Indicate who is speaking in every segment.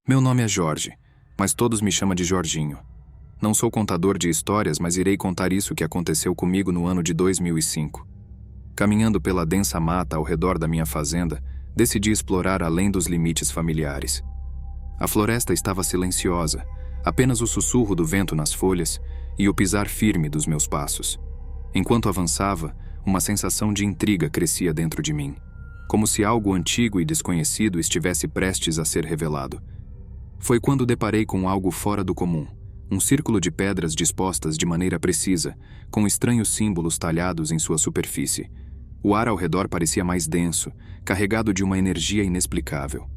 Speaker 1: Meu nome é Jorge, mas todos me chamam de Jorginho. Não sou contador de histórias, mas irei contar isso que aconteceu comigo no ano de 2005. Caminhando pela densa mata ao redor da minha fazenda, decidi explorar além dos limites familiares. A floresta estava silenciosa, apenas o sussurro do vento nas folhas e o pisar firme dos meus passos. Enquanto avançava, uma sensação de intriga crescia dentro de mim, como se algo antigo e desconhecido estivesse prestes a ser revelado. Foi quando deparei com algo fora do comum, um círculo de pedras dispostas de maneira precisa, com estranhos símbolos talhados em sua superfície. O ar ao redor parecia mais denso, carregado de uma energia inexplicável.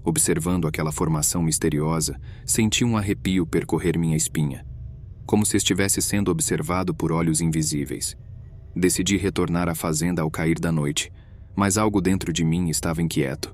Speaker 1: Observando aquela formação misteriosa, senti um arrepio percorrer minha espinha, como se estivesse sendo observado por olhos invisíveis. Decidi retornar à fazenda ao cair da noite, mas algo dentro de mim estava inquieto.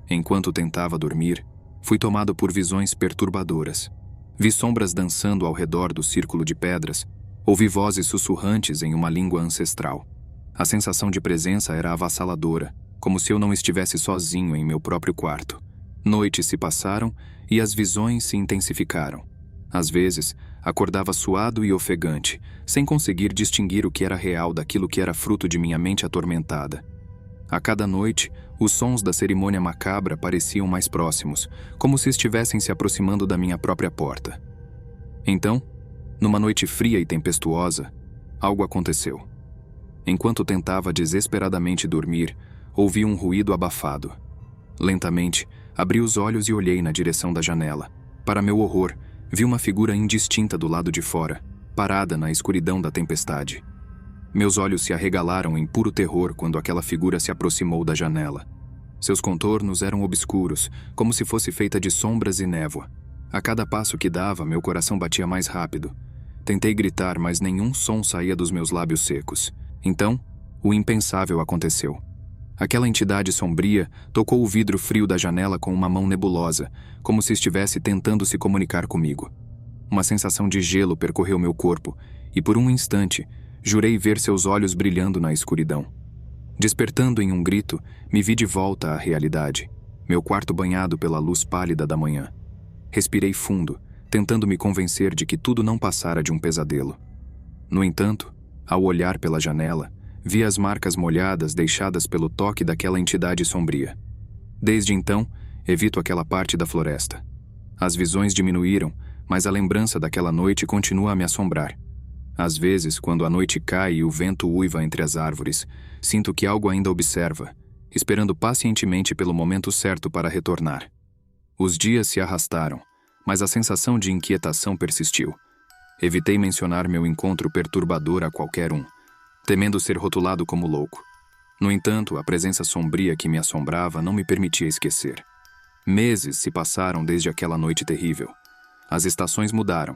Speaker 1: Enquanto tentava dormir, fui tomado por visões perturbadoras. Vi sombras dançando ao redor do círculo de pedras, ouvi vozes sussurrantes em uma língua ancestral. A sensação de presença era avassaladora, como se eu não estivesse sozinho em meu próprio quarto. Noites se passaram e as visões se intensificaram. Às vezes, acordava suado e ofegante, sem conseguir distinguir o que era real daquilo que era fruto de minha mente atormentada. A cada noite, os sons da cerimônia macabra pareciam mais próximos, como se estivessem se aproximando da minha própria porta. Então, numa noite fria e tempestuosa, algo aconteceu. Enquanto tentava desesperadamente dormir, ouvi um ruído abafado. Lentamente, abri os olhos e olhei na direção da janela. Para meu horror, vi uma figura indistinta do lado de fora, parada na escuridão da tempestade. Meus olhos se arregalaram em puro terror quando aquela figura se aproximou da janela. Seus contornos eram obscuros, como se fosse feita de sombras e névoa. A cada passo que dava, meu coração batia mais rápido. Tentei gritar, mas nenhum som saía dos meus lábios secos. Então, o impensável aconteceu. Aquela entidade sombria tocou o vidro frio da janela com uma mão nebulosa, como se estivesse tentando se comunicar comigo. Uma sensação de gelo percorreu meu corpo, e por um instante, jurei ver seus olhos brilhando na escuridão. Despertando em um grito, me vi de volta à realidade, meu quarto banhado pela luz pálida da manhã. Respirei fundo, tentando me convencer de que tudo não passara de um pesadelo. No entanto, ao olhar pela janela, vi as marcas molhadas deixadas pelo toque daquela entidade sombria. Desde então, evito aquela parte da floresta. As visões diminuíram, mas a lembrança daquela noite continua a me assombrar. Às vezes, quando a noite cai e o vento uiva entre as árvores, sinto que algo ainda observa, esperando pacientemente pelo momento certo para retornar. Os dias se arrastaram, mas a sensação de inquietação persistiu. Evitei mencionar meu encontro perturbador a qualquer um, temendo ser rotulado como louco. No entanto, a presença sombria que me assombrava não me permitia esquecer. Meses se passaram desde aquela noite terrível. As estações mudaram,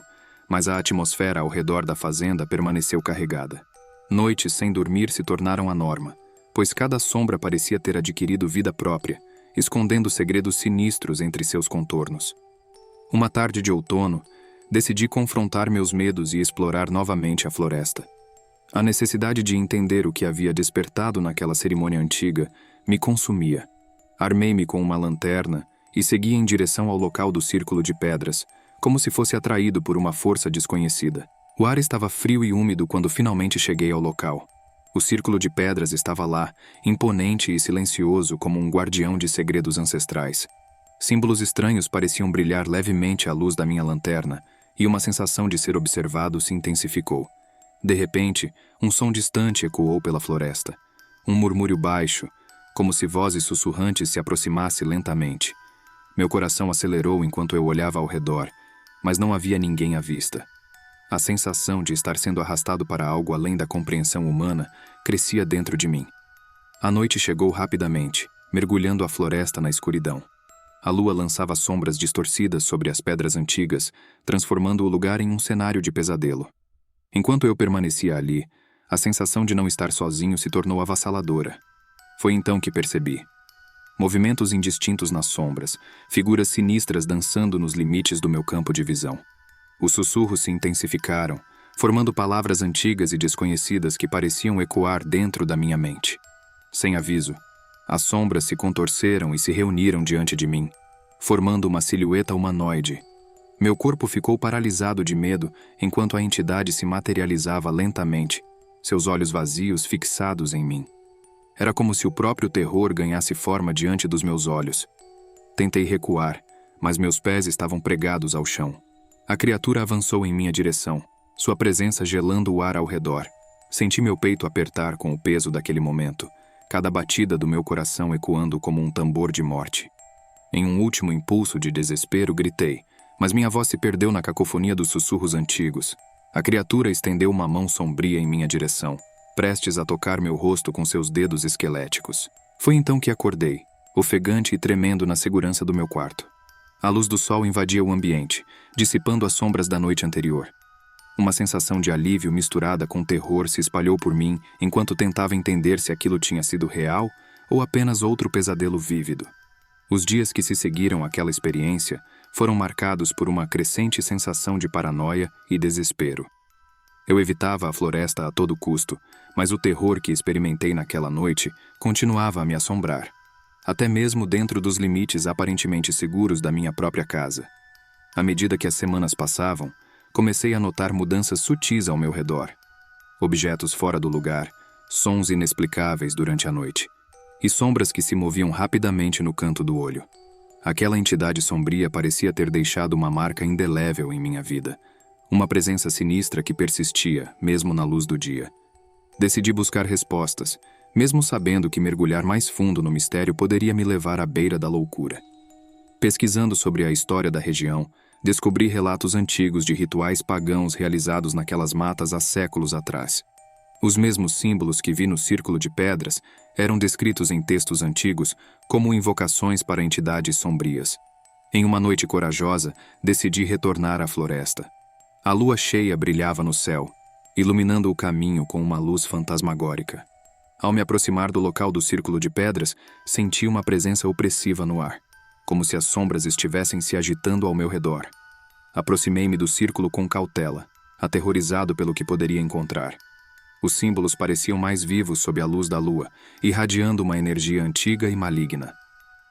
Speaker 1: mas a atmosfera ao redor da fazenda permaneceu carregada. Noites sem dormir se tornaram a norma, pois cada sombra parecia ter adquirido vida própria, escondendo segredos sinistros entre seus contornos. Uma tarde de outono, decidi confrontar meus medos e explorar novamente a floresta. A necessidade de entender o que havia despertado naquela cerimônia antiga me consumia. Armei-me com uma lanterna e segui em direção ao local do círculo de pedras, como se fosse atraído por uma força desconhecida. O ar estava frio e úmido quando finalmente cheguei ao local. O círculo de pedras estava lá, imponente e silencioso como um guardião de segredos ancestrais. Símbolos estranhos pareciam brilhar levemente à luz da minha lanterna, e uma sensação de ser observado se intensificou. De repente, um som distante ecoou pela floresta. Um murmúrio baixo, como se vozes sussurrantes se aproximassem lentamente. Meu coração acelerou enquanto eu olhava ao redor, mas não havia ninguém à vista. A sensação de estar sendo arrastado para algo além da compreensão humana crescia dentro de mim. A noite chegou rapidamente, mergulhando a floresta na escuridão. A lua lançava sombras distorcidas sobre as pedras antigas, transformando o lugar em um cenário de pesadelo. Enquanto eu permanecia ali, a sensação de não estar sozinho se tornou avassaladora. Foi então que percebi. Movimentos indistintos nas sombras, figuras sinistras dançando nos limites do meu campo de visão. Os sussurros se intensificaram, formando palavras antigas e desconhecidas que pareciam ecoar dentro da minha mente. Sem aviso, as sombras se contorceram e se reuniram diante de mim, formando uma silhueta humanoide. Meu corpo ficou paralisado de medo enquanto a entidade se materializava lentamente, seus olhos vazios fixados em mim. Era como se o próprio terror ganhasse forma diante dos meus olhos. Tentei recuar, mas meus pés estavam pregados ao chão. A criatura avançou em minha direção, sua presença gelando o ar ao redor. Senti meu peito apertar com o peso daquele momento, cada batida do meu coração ecoando como um tambor de morte. Em um último impulso de desespero, gritei, mas minha voz se perdeu na cacofonia dos sussurros antigos. A criatura estendeu uma mão sombria em minha direção, prestes a tocar meu rosto com seus dedos esqueléticos. Foi então que acordei, ofegante e tremendo na segurança do meu quarto. A luz do sol invadia o ambiente, dissipando as sombras da noite anterior. Uma sensação de alívio misturada com terror se espalhou por mim enquanto tentava entender se aquilo tinha sido real ou apenas outro pesadelo vívido. Os dias que se seguiram àquela experiência foram marcados por uma crescente sensação de paranoia e desespero. Eu evitava a floresta a todo custo, mas o terror que experimentei naquela noite continuava a me assombrar, até mesmo dentro dos limites aparentemente seguros da minha própria casa. À medida que as semanas passavam, comecei a notar mudanças sutis ao meu redor. Objetos fora do lugar, sons inexplicáveis durante a noite, e sombras que se moviam rapidamente no canto do olho. Aquela entidade sombria parecia ter deixado uma marca indelével em minha vida, uma presença sinistra que persistia, mesmo na luz do dia. Decidi buscar respostas, mesmo sabendo que mergulhar mais fundo no mistério poderia me levar à beira da loucura. Pesquisando sobre a história da região, descobri relatos antigos de rituais pagãos realizados naquelas matas há séculos atrás. Os mesmos símbolos que vi no círculo de pedras eram descritos em textos antigos como invocações para entidades sombrias. Em uma noite corajosa, decidi retornar à floresta. A lua cheia brilhava no céu, iluminando o caminho com uma luz fantasmagórica. Ao me aproximar do local do círculo de pedras, senti uma presença opressiva no ar, como se as sombras estivessem se agitando ao meu redor. Aproximei-me do círculo com cautela, aterrorizado pelo que poderia encontrar. Os símbolos pareciam mais vivos sob a luz da lua, irradiando uma energia antiga e maligna.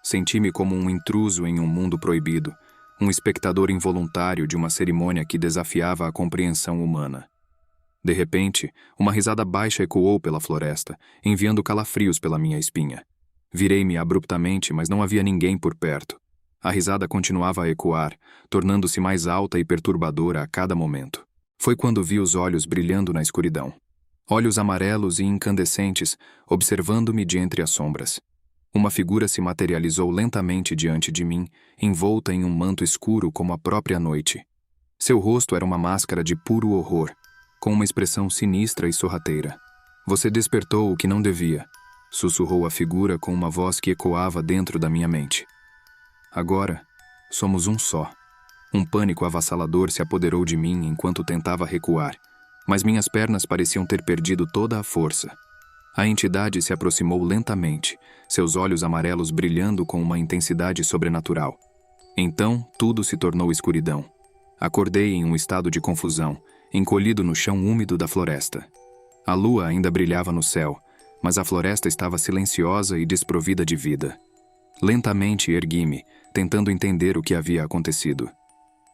Speaker 1: Senti-me como um intruso em um mundo proibido, um espectador involuntário de uma cerimônia que desafiava a compreensão humana. De repente, uma risada baixa ecoou pela floresta, enviando calafrios pela minha espinha. Virei-me abruptamente, mas não havia ninguém por perto. A risada continuava a ecoar, tornando-se mais alta e perturbadora a cada momento. Foi quando vi os olhos brilhando na escuridão. Olhos amarelos e incandescentes, observando-me de entre as sombras. Uma figura se materializou lentamente diante de mim, envolta em um manto escuro como a própria noite. Seu rosto era uma máscara de puro horror, com uma expressão sinistra e sorrateira. "Você despertou o que não devia", sussurrou a figura com uma voz que ecoava dentro da minha mente. Agora, somos um só. Um pânico avassalador se apoderou de mim enquanto tentava recuar, mas minhas pernas pareciam ter perdido toda a força. A entidade se aproximou lentamente, seus olhos amarelos brilhando com uma intensidade sobrenatural. Então, tudo se tornou escuridão. Acordei em um estado de confusão, encolhido no chão úmido da floresta. A lua ainda brilhava no céu, mas a floresta estava silenciosa e desprovida de vida. Lentamente ergui-me, tentando entender o que havia acontecido.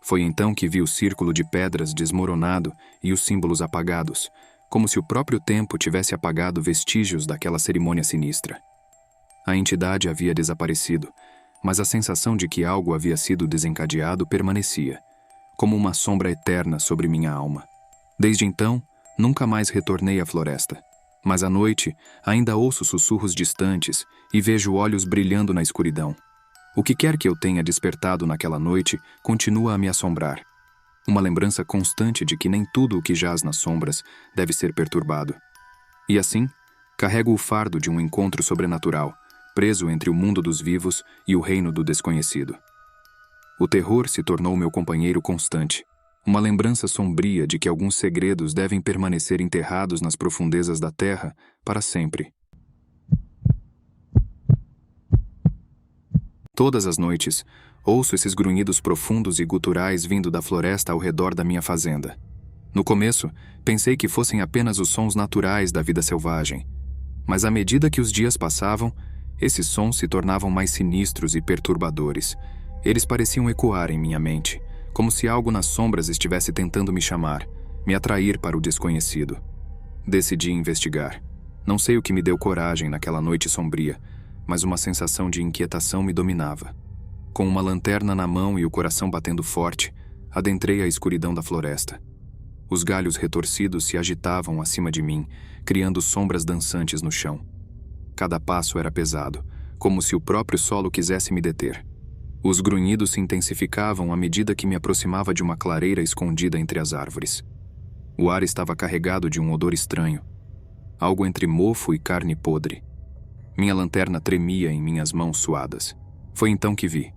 Speaker 1: Foi então que vi o círculo de pedras desmoronado e os símbolos apagados, como se o próprio tempo tivesse apagado vestígios daquela cerimônia sinistra. A entidade havia desaparecido, mas a sensação de que algo havia sido desencadeado permanecia, como uma sombra eterna sobre minha alma. Desde então, nunca mais retornei à floresta, mas à noite ainda ouço sussurros distantes e vejo olhos brilhando na escuridão. O que quer que eu tenha despertado naquela noite continua a me assombrar. Uma lembrança constante de que nem tudo o que jaz nas sombras deve ser perturbado. E assim, carrego o fardo de um encontro sobrenatural, preso entre o mundo dos vivos e o reino do desconhecido. O terror se tornou meu companheiro constante, uma lembrança sombria de que alguns segredos devem permanecer enterrados nas profundezas da terra para sempre. Todas as noites, ouço esses grunhidos profundos e guturais vindo da floresta ao redor da minha fazenda. No começo, pensei que fossem apenas os sons naturais da vida selvagem. Mas à medida que os dias passavam, esses sons se tornavam mais sinistros e perturbadores, Eles pareciam ecoar em minha mente, como se algo nas sombras estivesse tentando me chamar, me atrair para o desconhecido. Decidi investigar. Não sei o que me deu coragem naquela noite sombria, mas uma sensação de inquietação me dominava. Com uma lanterna na mão e o coração batendo forte, adentrei a escuridão da floresta. Os galhos retorcidos se agitavam acima de mim, criando sombras dançantes no chão. Cada passo era pesado, como se o próprio solo quisesse me deter. Os grunhidos se intensificavam à medida que me aproximava de uma clareira escondida entre as árvores. O ar estava carregado de um odor estranho, algo entre mofo e carne podre. Minha lanterna tremia em minhas mãos suadas. Foi então que vi.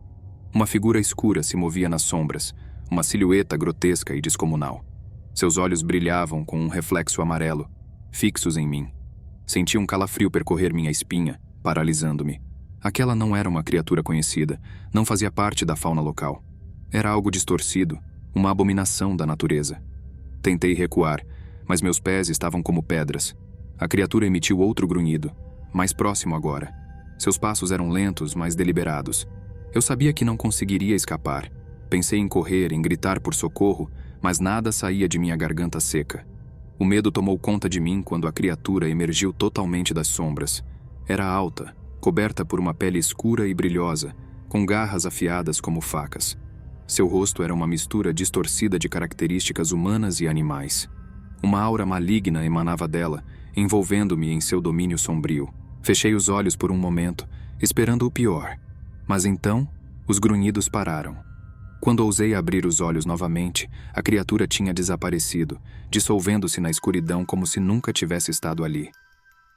Speaker 1: Uma figura escura se movia nas sombras, uma silhueta grotesca e descomunal. Seus olhos brilhavam com um reflexo amarelo, fixos em mim. Senti um calafrio percorrer minha espinha, paralisando-me. Aquela não era uma criatura conhecida, não fazia parte da fauna local. Era algo distorcido, uma abominação da natureza. Tentei recuar, mas meus pés estavam como pedras. A criatura emitiu outro grunhido, mais próximo agora. Seus passos eram lentos, mas deliberados. Eu sabia que não conseguiria escapar. Pensei em correr, em gritar por socorro, mas nada saía de minha garganta seca. O medo tomou conta de mim quando a criatura emergiu totalmente das sombras. Era alta, coberta por uma pele escura e brilhosa, com garras afiadas como facas. Seu rosto era uma mistura distorcida de características humanas e animais. Uma aura maligna emanava dela, envolvendo-me em seu domínio sombrio. Fechei os olhos por um momento, esperando o pior. Mas então, os grunhidos pararam. Quando ousei abrir os olhos novamente, a criatura tinha desaparecido, dissolvendo-se na escuridão como se nunca tivesse estado ali.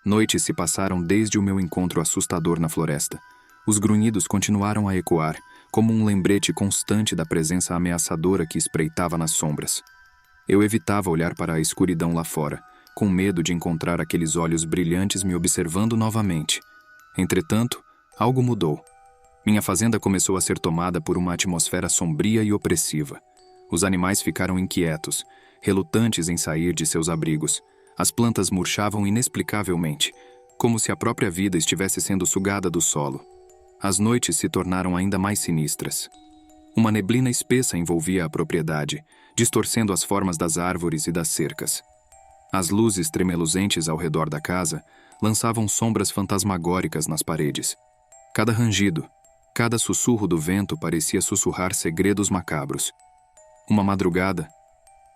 Speaker 1: Noites se passaram desde o meu encontro assustador na floresta. Os grunhidos continuaram a ecoar, como um lembrete constante da presença ameaçadora que espreitava nas sombras. Eu evitava olhar para a escuridão lá fora, com medo de encontrar aqueles olhos brilhantes me observando novamente. Entretanto, algo mudou. Minha fazenda começou a ser tomada por uma atmosfera sombria e opressiva. Os animais ficaram inquietos, relutantes em sair de seus abrigos. As plantas murchavam inexplicavelmente, como se a própria vida estivesse sendo sugada do solo. As noites se tornaram ainda mais sinistras. Uma neblina espessa envolvia a propriedade, distorcendo as formas das árvores e das cercas. As luzes tremeluzentes ao redor da casa lançavam sombras fantasmagóricas nas paredes. Cada rangido, cada sussurro do vento parecia sussurrar segredos macabros. Uma madrugada,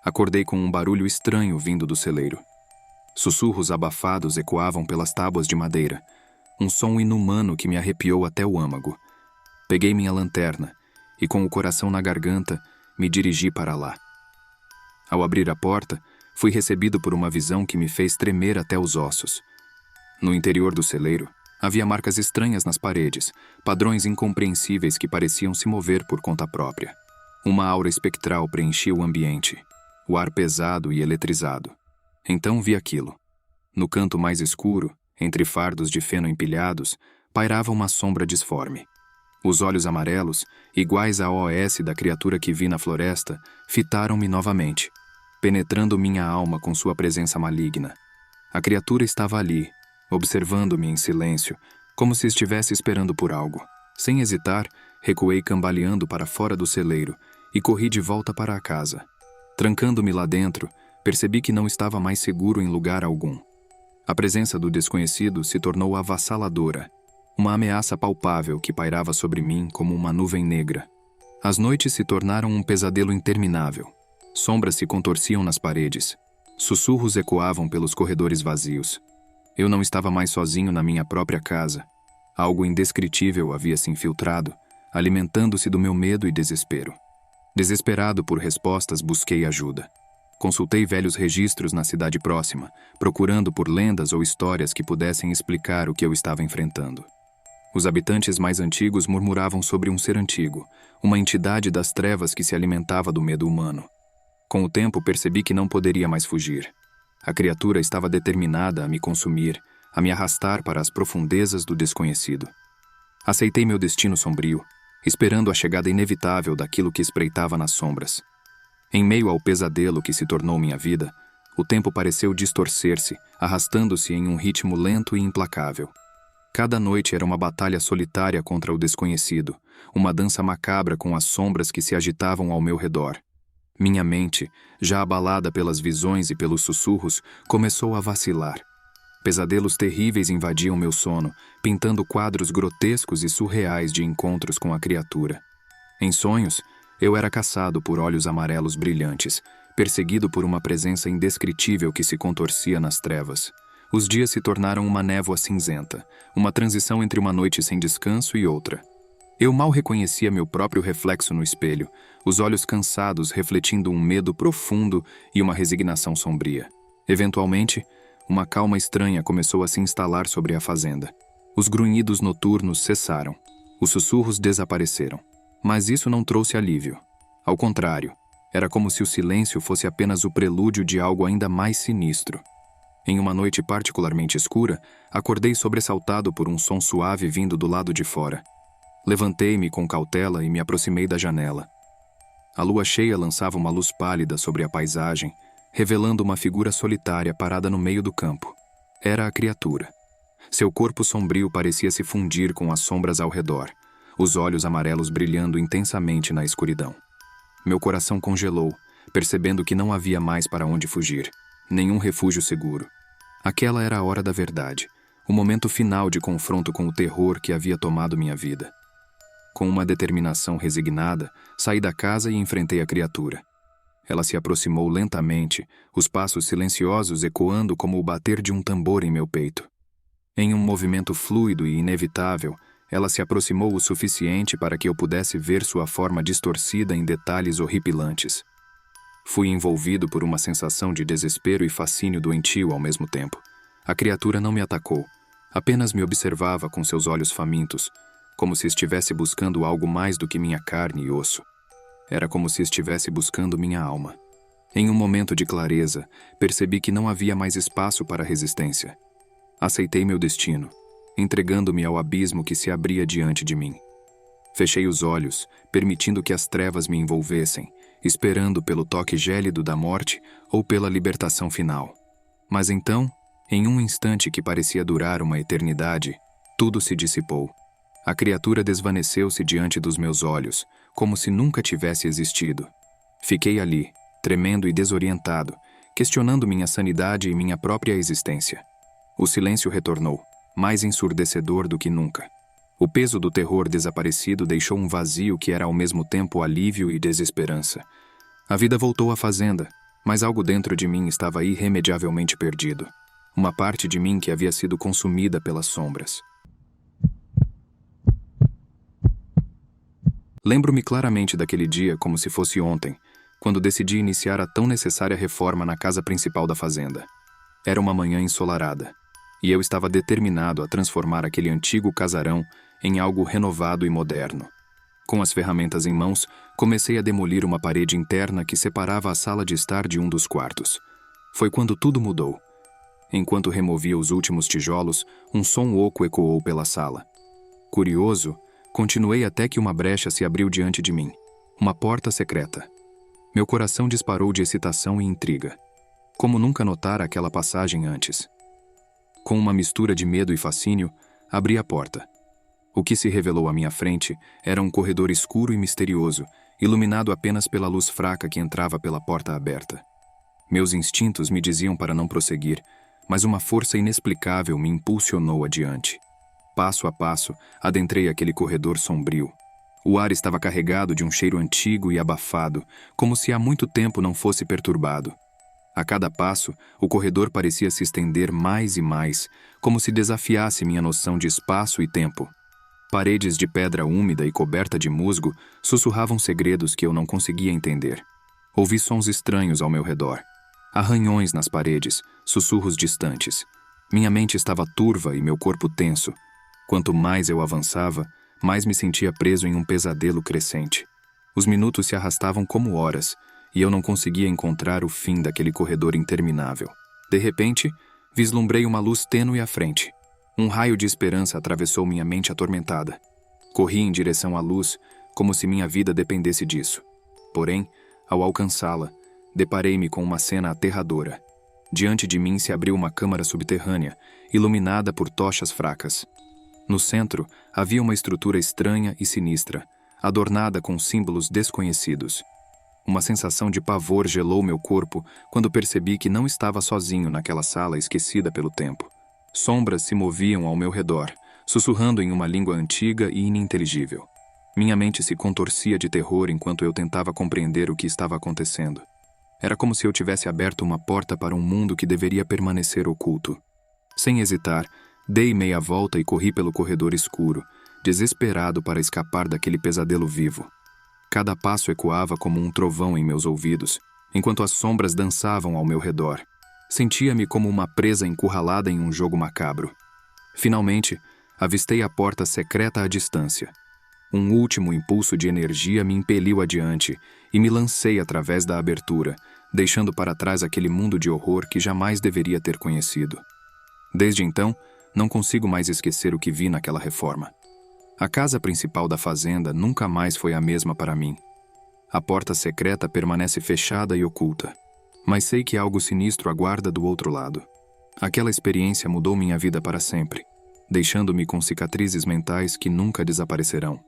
Speaker 1: acordei com um barulho estranho vindo do celeiro. Sussurros abafados ecoavam pelas tábuas de madeira, um som inumano que me arrepiou até o âmago. Peguei minha lanterna e, com o coração na garganta, me dirigi para lá. Ao abrir a porta, fui recebido por uma visão que me fez tremer até os ossos. No interior do celeiro, havia marcas estranhas nas paredes, padrões incompreensíveis que pareciam se mover por conta própria. Uma aura espectral preenchia o ambiente, o ar pesado e eletrizado. Então vi aquilo. No canto mais escuro, entre fardos de feno empilhados, pairava uma sombra disforme. Os olhos amarelos, iguais à OS da criatura que vi na floresta, fitaram-me novamente, penetrando minha alma com sua presença maligna. A criatura estava ali, observando-me em silêncio, como se estivesse esperando por algo. Sem hesitar, recuei cambaleando para fora do celeiro e corri de volta para a casa. Trancando-me lá dentro, percebi que não estava mais seguro em lugar algum. A presença do desconhecido se tornou avassaladora, uma ameaça palpável que pairava sobre mim como uma nuvem negra. As noites se tornaram um pesadelo interminável. Sombras se contorciam nas paredes. Sussurros ecoavam pelos corredores vazios. Eu não estava mais sozinho na minha própria casa. Algo indescritível havia se infiltrado, alimentando-se do meu medo e desespero. Desesperado por respostas, busquei ajuda. Consultei velhos registros na cidade próxima, procurando por lendas ou histórias que pudessem explicar o que eu estava enfrentando. Os habitantes mais antigos murmuravam sobre um ser antigo, uma entidade das trevas que se alimentava do medo humano. Com o tempo, percebi que não poderia mais fugir. A criatura estava determinada a me consumir, a me arrastar para as profundezas do desconhecido. Aceitei meu destino sombrio, esperando a chegada inevitável daquilo que espreitava nas sombras. Em meio ao pesadelo que se tornou minha vida, o tempo pareceu distorcer-se, arrastando-se em um ritmo lento e implacável. Cada noite era uma batalha solitária contra o desconhecido, uma dança macabra com as sombras que se agitavam ao meu redor. Minha mente, já abalada pelas visões e pelos sussurros, começou a vacilar. Pesadelos terríveis invadiam meu sono, pintando quadros grotescos e surreais de encontros com a criatura. Em sonhos, eu era caçado por olhos amarelos brilhantes, perseguido por uma presença indescritível que se contorcia nas trevas. Os dias se tornaram uma névoa cinzenta, uma transição entre uma noite sem descanso e outra. Eu mal reconhecia meu próprio reflexo no espelho, os olhos cansados refletindo um medo profundo e uma resignação sombria. Eventualmente, uma calma estranha começou a se instalar sobre a fazenda. Os grunhidos noturnos cessaram. Os sussurros desapareceram. Mas isso não trouxe alívio. Ao contrário, era como se o silêncio fosse apenas o prelúdio de algo ainda mais sinistro. Em uma noite particularmente escura, acordei sobressaltado por um som suave vindo do lado de fora. Levantei-me com cautela e me aproximei da janela. A lua cheia lançava uma luz pálida sobre a paisagem, revelando uma figura solitária parada no meio do campo. Era a criatura. Seu corpo sombrio parecia se fundir com as sombras ao redor, os olhos amarelos brilhando intensamente na escuridão. Meu coração congelou, percebendo que não havia mais para onde fugir. Nenhum refúgio seguro. Aquela era a hora da verdade, o momento final de confronto com o terror que havia tomado minha vida. Com uma determinação resignada, saí da casa e enfrentei a criatura. Ela se aproximou lentamente, os passos silenciosos ecoando como o bater de um tambor em meu peito. Em um movimento fluido e inevitável, ela se aproximou o suficiente para que eu pudesse ver sua forma distorcida em detalhes horripilantes. Fui envolvido por uma sensação de desespero e fascínio doentio ao mesmo tempo. A criatura não me atacou, apenas me observava com seus olhos famintos, como se estivesse buscando algo mais do que minha carne e osso. Era como se estivesse buscando minha alma. Em um momento de clareza, percebi que não havia mais espaço para resistência. Aceitei meu destino, entregando-me ao abismo que se abria diante de mim. Fechei os olhos, permitindo que as trevas me envolvessem, esperando pelo toque gélido da morte ou pela libertação final. Mas então, em um instante que parecia durar uma eternidade, tudo se dissipou. A criatura desvaneceu-se diante dos meus olhos, como se nunca tivesse existido. Fiquei ali, tremendo e desorientado, questionando minha sanidade e minha própria existência. O silêncio retornou, mais ensurdecedor do que nunca. O peso do terror desaparecido deixou um vazio que era ao mesmo tempo alívio e desesperança. A vida voltou à fazenda, mas algo dentro de mim estava irremediavelmente perdido. Uma parte de mim que havia sido consumida pelas sombras. Lembro-me claramente daquele dia como se fosse ontem, quando decidi iniciar a tão necessária reforma na casa principal da fazenda. Era uma manhã ensolarada, e eu estava determinado a transformar aquele antigo casarão em algo renovado e moderno. Com as ferramentas em mãos, comecei a demolir uma parede interna que separava a sala de estar de um dos quartos. Foi quando tudo mudou. Enquanto removia os últimos tijolos, um som oco ecoou pela sala. Curioso, continuei até que uma brecha se abriu diante de mim. Uma porta secreta. Meu coração disparou de excitação e intriga. Como nunca notara aquela passagem antes. Com uma mistura de medo e fascínio, abri a porta. O que se revelou à minha frente era um corredor escuro e misterioso, iluminado apenas pela luz fraca que entrava pela porta aberta. Meus instintos me diziam para não prosseguir, mas uma força inexplicável me impulsionou adiante. Passo a passo, adentrei aquele corredor sombrio. O ar estava carregado de um cheiro antigo e abafado, como se há muito tempo não fosse perturbado. A cada passo, o corredor parecia se estender mais e mais, como se desafiasse minha noção de espaço e tempo. Paredes de pedra úmida e coberta de musgo sussurravam segredos que eu não conseguia entender. Ouvi sons estranhos ao meu redor. Arranhões nas paredes, sussurros distantes. Minha mente estava turva e meu corpo tenso. Quanto mais eu avançava, mais me sentia preso em um pesadelo crescente. Os minutos se arrastavam como horas, e eu não conseguia encontrar o fim daquele corredor interminável. De repente, vislumbrei uma luz tênue à frente. Um raio de esperança atravessou minha mente atormentada. Corri em direção à luz, como se minha vida dependesse disso. Porém, ao alcançá-la, deparei-me com uma cena aterradora. Diante de mim se abriu uma câmara subterrânea, iluminada por tochas fracas. No centro, havia uma estrutura estranha e sinistra, adornada com símbolos desconhecidos. Uma sensação de pavor gelou meu corpo quando percebi que não estava sozinho naquela sala esquecida pelo tempo. Sombras se moviam ao meu redor, sussurrando em uma língua antiga e ininteligível. Minha mente se contorcia de terror enquanto eu tentava compreender o que estava acontecendo. Era como se eu tivesse aberto uma porta para um mundo que deveria permanecer oculto. Sem hesitar, dei meia volta e corri pelo corredor escuro, desesperado para escapar daquele pesadelo vivo. Cada passo ecoava como um trovão em meus ouvidos, enquanto as sombras dançavam ao meu redor. Sentia-me como uma presa encurralada em um jogo macabro. Finalmente, avistei a porta secreta à distância. Um último impulso de energia me impeliu adiante e me lancei através da abertura, deixando para trás aquele mundo de horror que jamais deveria ter conhecido. Desde então, não consigo mais esquecer o que vi naquela reforma. A casa principal da fazenda nunca mais foi a mesma para mim. A porta secreta permanece fechada e oculta, mas sei que algo sinistro aguarda do outro lado. Aquela experiência mudou minha vida para sempre, deixando-me com cicatrizes mentais que nunca desaparecerão.